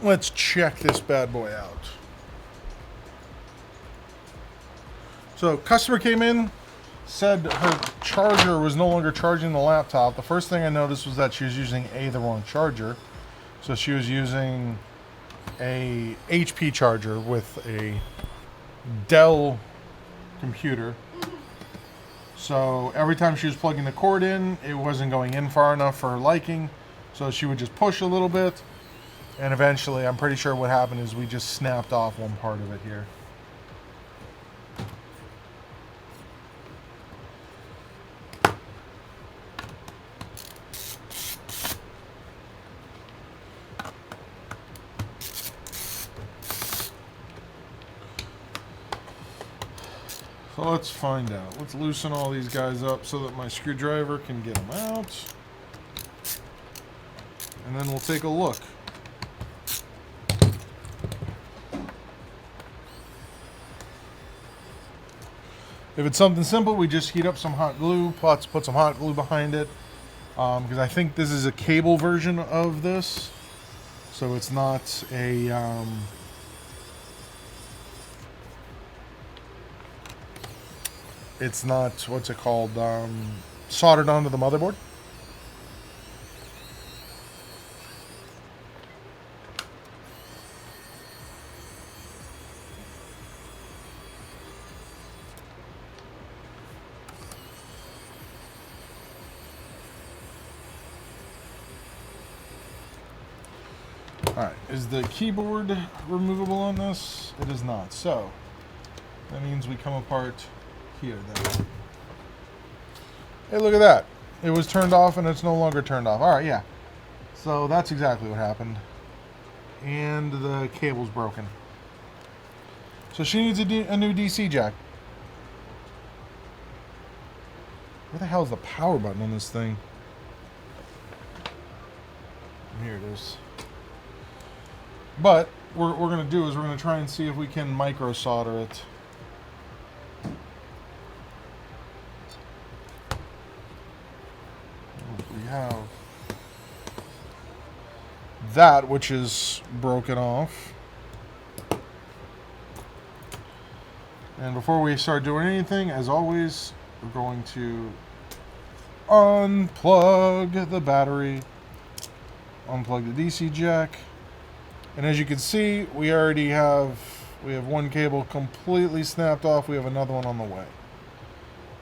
Let's check this bad boy out. So customer came in, said her charger was no longer charging the laptop. The first thing I noticed was that she was using the wrong charger. So she was using a HP charger with a Dell computer. So every time she was plugging the cord in, it wasn't going in far enough for her liking. So she would just push a little bit. And eventually, I'm pretty sure what happened is we just snapped off one part of it here. So let's find out. Let's loosen all these guys up so that my screwdriver can get them out. And then we'll take a look. If it's something simple, we just heat up some hot glue, put some hot glue behind it. Because I think this is a cable version of this. So it's not a... it's not, what's it called, soldered onto the motherboard. Alright, is the keyboard removable on this? It is not. So, that means we come apart here then. Hey, look at that. It was turned off and it's no longer turned off. Alright, yeah. So, that's exactly what happened. And the cable's broken. So, she needs a new DC jack. Where the hell is the power button on this thing? Here it is. But what we're going to do is we're going to try and see if we can micro solder it. We have that, which is broken off. And before we start doing anything, as always, we're going to unplug the battery, unplug the DC jack. And as you can see, we have one cable completely snapped off. We have another one on the way.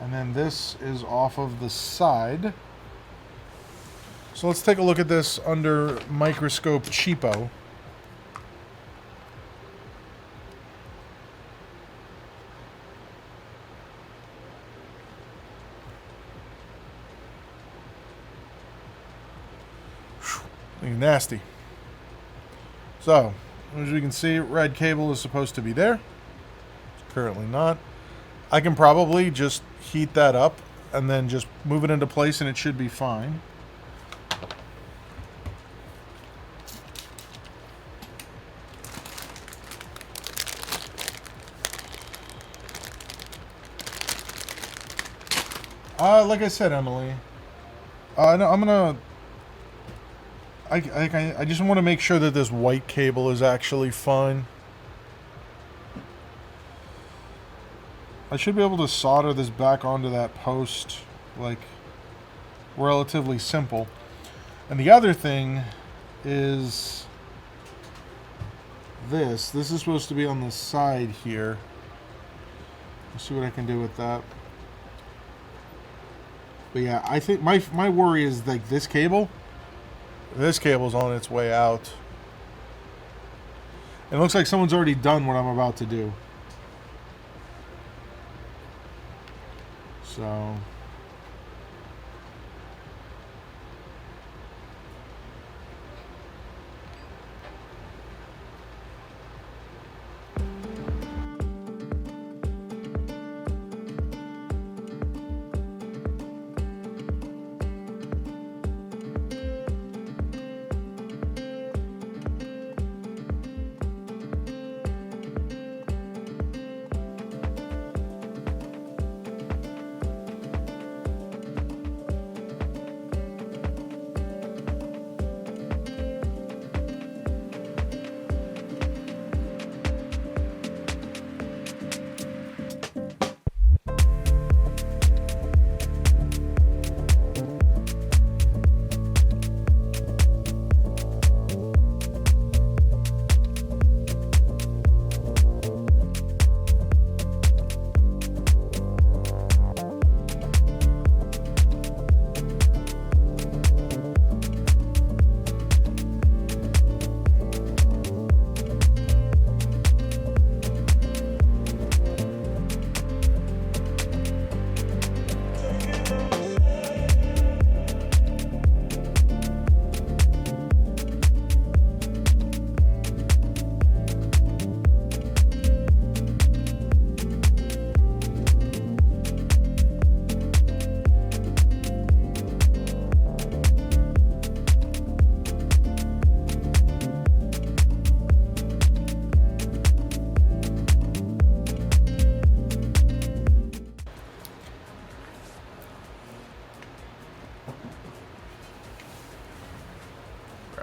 And then this is off of the side. So let's take a look at this under microscope cheapo. Looking nasty. So, as you can see, red cable is supposed to be there. It's currently not. I can probably just heat that up and then just move it into place and it should be fine. Like I said, Emily, no, I'm gonna... I just want to make sure that this white cable is actually fine. I should be able to solder this back onto that post, like, relatively simple. And the other thing is this. This is supposed to be on the side here. Let's see what I can do with that. But yeah, I think my worry is like this cable. This cable's on its way out. It looks like someone's already done what I'm about to do. So...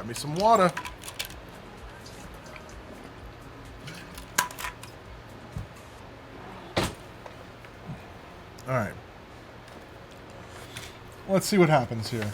me some water. All right. Let's see what happens here.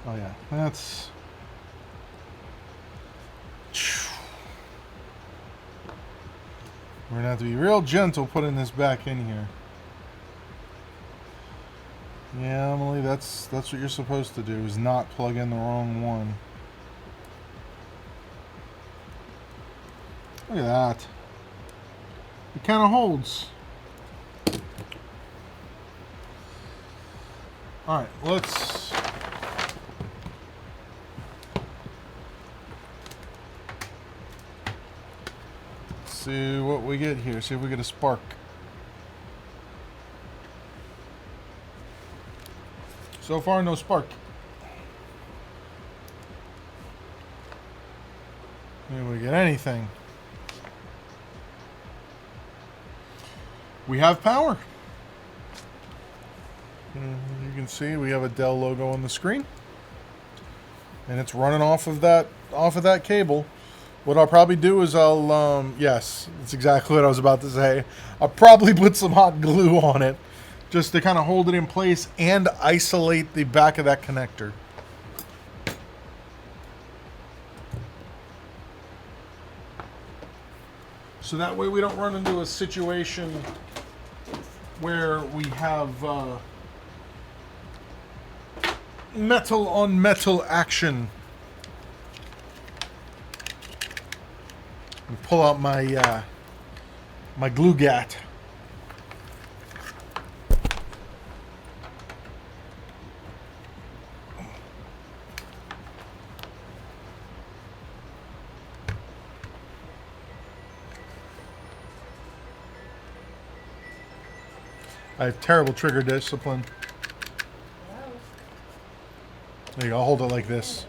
Oh yeah, that's... We're gonna have to be real gentle putting this back in here. Yeah, Emily, that's what you're supposed to do, is not plug in the wrong one. Look at that. It kind of holds. All right, let's... see what we get here. See if we get a spark. So far, no spark. Maybe we get anything. We have power. You can see we have a Dell logo on the screen, and it's running off of that cable. What I'll probably do is yes, that's exactly what I was about to say. I'll probably put some hot glue on it just to kind of hold it in place and isolate the back of that connector. So that way we don't run into a situation where we have metal on metal action. Pull out my my glue gat. I have terrible trigger discipline. There you go, I'll hold it like this.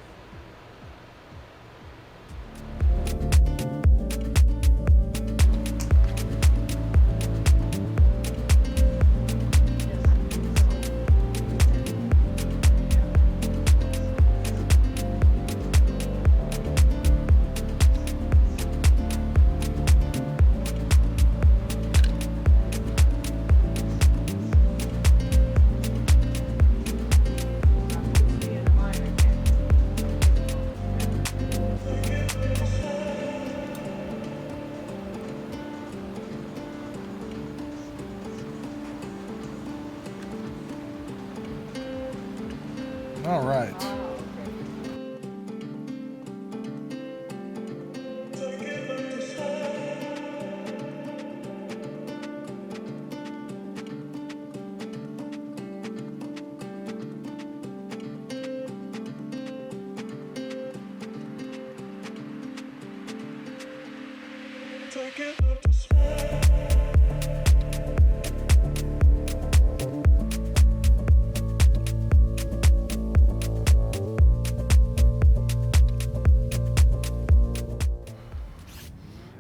All right.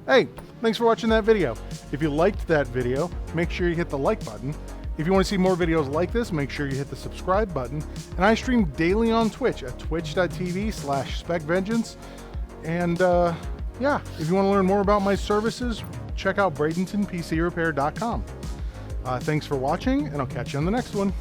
Hey, thanks for watching that video. If you liked that video, make sure you hit the like button. If you want to see more videos like this, make sure you hit the subscribe button. And I stream daily on Twitch at twitch.tv/SpecVengeance. And yeah, if you want to learn more about my services, check out Bradenton PC Repair.com. Thanks for watching, and I'll catch you on the next one.